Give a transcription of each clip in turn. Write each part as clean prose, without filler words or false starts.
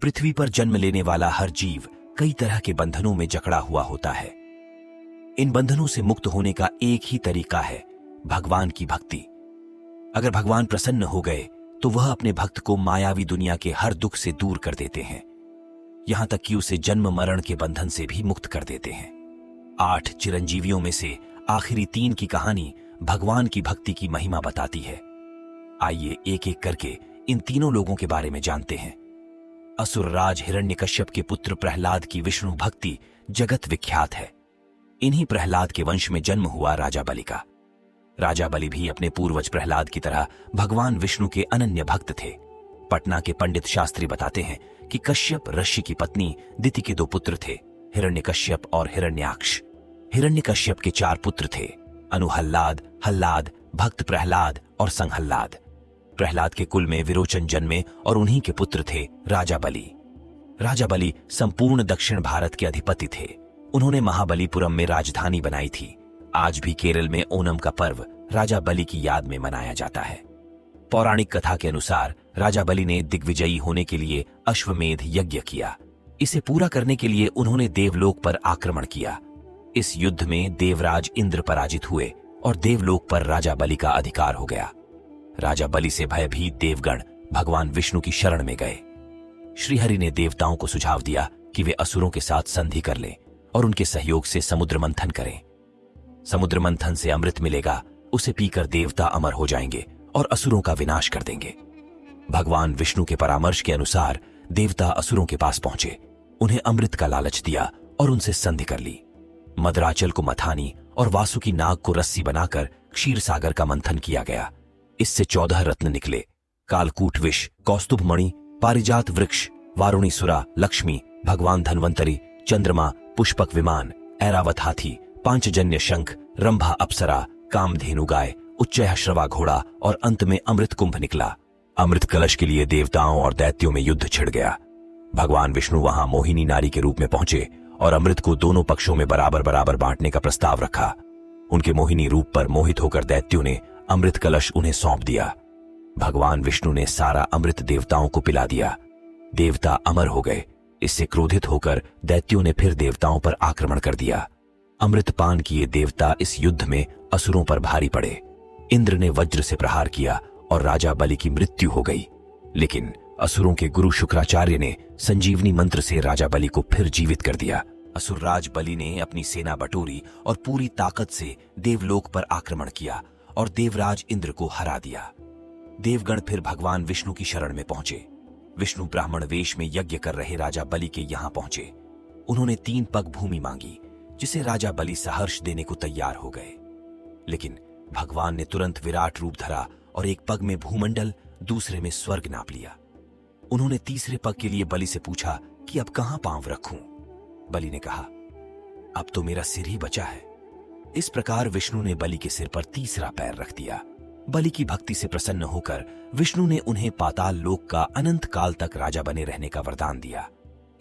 पृथ्वी पर जन्म लेने वाला हर जीव कई तरह के बंधनों में जकड़ा हुआ होता है। इन बंधनों से मुक्त होने का एक ही तरीका है, भगवान की भक्ति। अगर भगवान प्रसन्न हो गए तो वह अपने भक्त को मायावी दुनिया के हर दुख से दूर कर देते हैं, यहां तक कि उसे जन्म मरण के बंधन से भी मुक्त कर देते हैं। 8 चिरंजीवियों में से आखिरी 3 की कहानी भगवान की भक्ति की महिमा बताती है। आइए एक एक करके इन तीनों लोगों के बारे में जानते हैं। असुरराज हिरण्यकश्यप के पुत्र प्रहलाद की विष्णु भक्ति जगत विख्यात है। इन्हीं प्रहलाद के वंश में जन्म हुआ राजा बलि का। राजा बलि भी अपने पूर्वज प्रहलाद की तरह भगवान विष्णु के अनन्य भक्त थे। पटना के पंडित शास्त्री बताते हैं कि कश्यप ऋषि की पत्नी दिति के 2 पुत्र थे, हिरण्यकश्यप और हिरण्याक्ष। हिरण्यकश्यप के 4 पुत्र थे, अनुहल्लाद, हल्लाद, भक्त प्रहलाद और संहल्लाद। प्रहलाद के कुल में विरोचन जन्मे और उन्हीं के पुत्र थे राजा बलि। राजा बलि संपूर्ण दक्षिण भारत के अधिपति थे। उन्होंने महाबलीपुरम में राजधानी बनाई थी। आज भी केरल में ओणम का पर्व राजा बलि की याद में मनाया जाता है। पौराणिक कथा के अनुसार राजा बलि ने दिग्विजयी होने के लिए अश्वमेध यज्ञ किया। इसे पूरा करने के लिए उन्होंने देवलोक पर आक्रमण किया। इस युद्ध में देवराज इंद्र पराजित हुए और देवलोक पर राजा बलि का अधिकार हो गया। राजा बलि से भयभीत देवगण भगवान विष्णु की शरण में गए। श्रीहरि ने देवताओं को सुझाव दिया कि वे असुरों के साथ संधि कर लें और उनके सहयोग से समुद्र मंथन करें। समुद्र मंथन से अमृत मिलेगा, उसे पीकर देवता अमर हो जाएंगे और असुरों का विनाश कर देंगे। भगवान विष्णु के परामर्श के अनुसार देवता असुरों के पास पहुंचे, उन्हें अमृत का लालच दिया और उनसे संधि कर ली। मदराचल को मथानी और वासुकी नाग को रस्सी बनाकर क्षीर सागर का मंथन किया गया। इससे 14 रत्न निकले, कालकूट विष, कौस्तुभ मणि, पारिजात वृक्ष, वारुणी सुरा, लक्ष्मी, भगवान धन्वंतरी, चंद्रमा, पुष्पक विमान, ऐरावत हाथी, पांचजन्य शंख, रंभा अप्सरा, कामधेनु गाय, उच्चैःश्रवा घोड़ा और अंत में अमृत कुंभ निकला। अमृत कलश के लिए देवताओं और दैत्यों में युद्ध छिड़ गया। भगवान विष्णु वहां मोहिनी नारी के रूप में पहुंचे और अमृत को दोनों पक्षों में बराबर बराबर बांटने का प्रस्ताव रखा। उनके मोहिनी रूप पर मोहित होकर दैत्यों ने अमृत कलश उन्हें सौंप दिया। भगवान विष्णु ने सारा अमृत देवताओं को पिला दिया। देवता अमर हो गए। इससे क्रोधित होकर दैत्यों ने फिर देवताओं पर आक्रमण कर दिया। अमृत पान किए देवता इस युद्ध में असुरों पर भारी पड़े। इंद्र ने वज्र से प्रहार किया और राजा बलि की मृत्यु हो गई। लेकिन असुरों के गुरु शुक्राचार्य ने संजीवनी मंत्र से राजा बलि को फिर जीवित कर दिया। असुरराज बलि ने अपनी सेना बटोरी और पूरी ताकत से देवलोक पर आक्रमण किया और देवराज इंद्र को हरा दिया। देवगण फिर भगवान विष्णु की शरण में पहुंचे। विष्णु ब्राह्मण वेश में यज्ञ कर रहे राजा बलि के यहां पहुंचे। उन्होंने 3 पग भूमि मांगी, जिसे राजा बलि सहर्ष देने को तैयार हो गए। लेकिन भगवान ने तुरंत विराट रूप धरा और एक पग में भूमंडल, दूसरे में स्वर्ग नाप लिया। उन्होंने तीसरे पग के लिए बलि से पूछा कि अब कहां पांव रखूं। बलि ने कहा, अब तो मेरा सिर ही बचा है। इस प्रकार विष्णु ने बलि के सिर पर तीसरा पैर रख दिया। बलि की भक्ति से प्रसन्न होकर विष्णु ने उन्हें पाताल लोक का अनंत काल तक राजा बने रहने का वरदान दिया।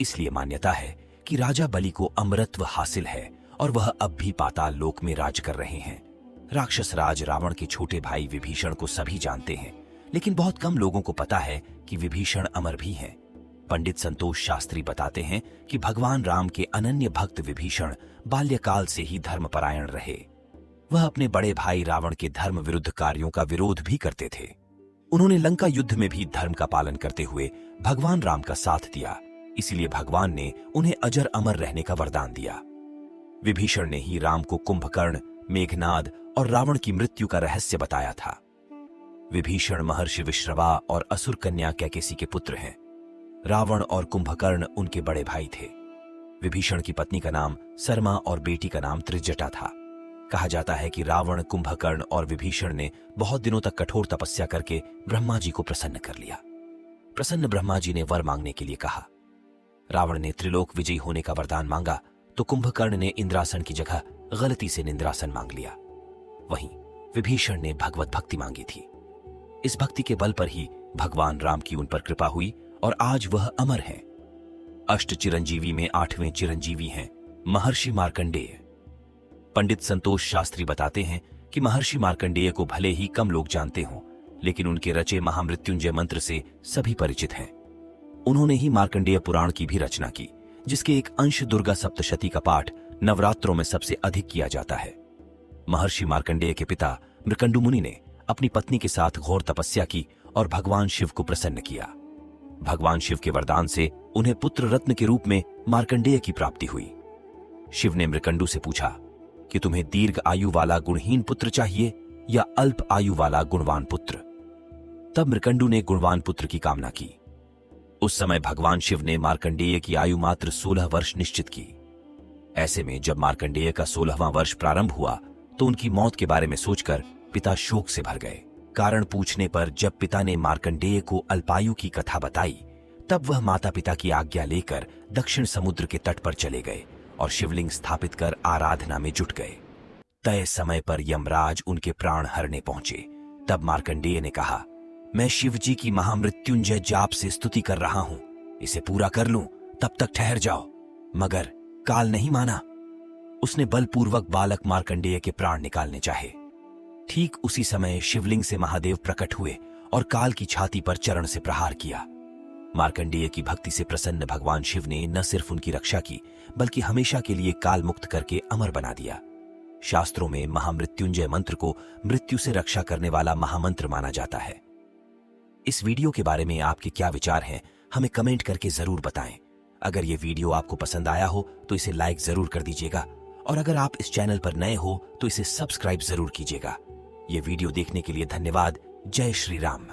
इसलिए मान्यता है कि राजा बलि को अमरत्व हासिल है और वह अब भी पाताल लोक में राज कर रहे हैं। राक्षस राज रावण के छोटे भाई विभीषण को सभी जानते हैं, लेकिन बहुत कम लोगों को पता है कि विभीषण अमर भी हैं। पंडित संतोष शास्त्री बताते हैं कि भगवान राम के अनन्य भक्त विभीषण बाल्यकाल से ही धर्मपरायण रहे। वह अपने बड़े भाई रावण के धर्म विरुद्ध कार्यों का विरोध भी करते थे। उन्होंने लंका युद्ध में भी धर्म का पालन करते हुए भगवान राम का साथ दिया। इसलिए भगवान ने उन्हें अजर अमर रहने का वरदान दिया। विभीषण ने ही राम को कुंभकर्ण, मेघनाद और रावण की मृत्यु का रहस्य बताया था। विभीषण महर्षि विश्रवा और असुर कन्या कैकेसी के पुत्र हैं। रावण और कुंभकर्ण उनके बड़े भाई थे। विभीषण की पत्नी का नाम सरमा और बेटी का नाम त्रिजटा था। कहा जाता है कि रावण, कुंभकर्ण और विभीषण ने बहुत दिनों तक कठोर तपस्या करके ब्रह्मा जी को प्रसन्न कर लिया। प्रसन्न ब्रह्मा जी ने वर मांगने के लिए कहा। रावण ने त्रिलोक विजयी होने का वरदान मांगा तो कुंभकर्ण ने इंद्रासन की जगह गलती से निंद्रासन मांग लिया। वहीं विभीषण ने भगवत भक्ति मांगी थी। इस भक्ति के बल पर ही भगवान राम की उन पर कृपा हुई और आज वह अमर हैं। अष्ट चिरंजीवी में 8वें चिरंजीवी हैं महर्षि मार्कंडेय। पंडित संतोष शास्त्री बताते हैं कि महर्षि मार्कंडेय को भले ही कम लोग जानते हों, लेकिन उनके रचे महामृत्युंजय मंत्र से सभी परिचित हैं। उन्होंने ही मार्कंडेय पुराण की भी रचना की, जिसके एक अंश दुर्गा सप्तशती का पाठ नवरात्रों में सबसे अधिक किया जाता है। महर्षि मार्कंडेय के पिता मृकंडु मुनि ने अपनी पत्नी के साथ घोर तपस्या की और भगवान शिव को प्रसन्न किया। भगवान शिव के वरदान से उन्हें पुत्र रत्न के रूप में मार्कंडेय की प्राप्ति हुई। शिव ने मृकंडु से पूछा कि तुम्हें दीर्घ आयु वाला गुणहीन पुत्र चाहिए या अल्प आयु वाला गुणवान पुत्र। तब मृकंडु ने गुणवान पुत्र की कामना की। उस समय भगवान शिव ने मार्कंडेय की आयु मात्र 16 वर्ष निश्चित की। ऐसे में जब मार्कंडेय का 16वां वर्ष प्रारंभ हुआ तो उनकी मौत के बारे में सोचकर पिता शोक से भर गए। कारण पूछने पर जब पिता ने मार्कंडेय को अल्पायु की कथा बताई, तब वह माता पिता की आज्ञा लेकर दक्षिण समुद्र के तट पर चले गए और शिवलिंग स्थापित कर आराधना में जुट गए। तय समय पर यमराज उनके प्राण हरने पहुंचे। तब मार्कंडेय ने कहा, मैं शिवजी की महामृत्युंजय जाप से स्तुति कर रहा हूं, इसे पूरा कर लूं तब तक ठहर जाओ। मगर काल नहीं माना। उसने बलपूर्वक बालक मार्कंडेय के प्राण निकालने चाहे। ठीक उसी समय शिवलिंग से महादेव प्रकट हुए और काल की छाती पर चरण से प्रहार किया। मार्कंडेय की भक्ति से प्रसन्न भगवान शिव ने न सिर्फ उनकी रक्षा की, बल्कि हमेशा के लिए काल मुक्त करके अमर बना दिया। शास्त्रों में महामृत्युंजय मंत्र को मृत्यु से रक्षा करने वाला महामंत्र माना जाता है। इस वीडियो के बारे में आपके क्या विचार हैं, हमें कमेंट करके जरूर बताएं। अगर ये वीडियो आपको पसंद आया हो तो इसे लाइक जरूर कर दीजिएगा, और अगर आप इस चैनल पर नए हो तो इसे सब्सक्राइब जरूर कीजिएगा। ये वीडियो देखने के लिए धन्यवाद। जय श्री राम।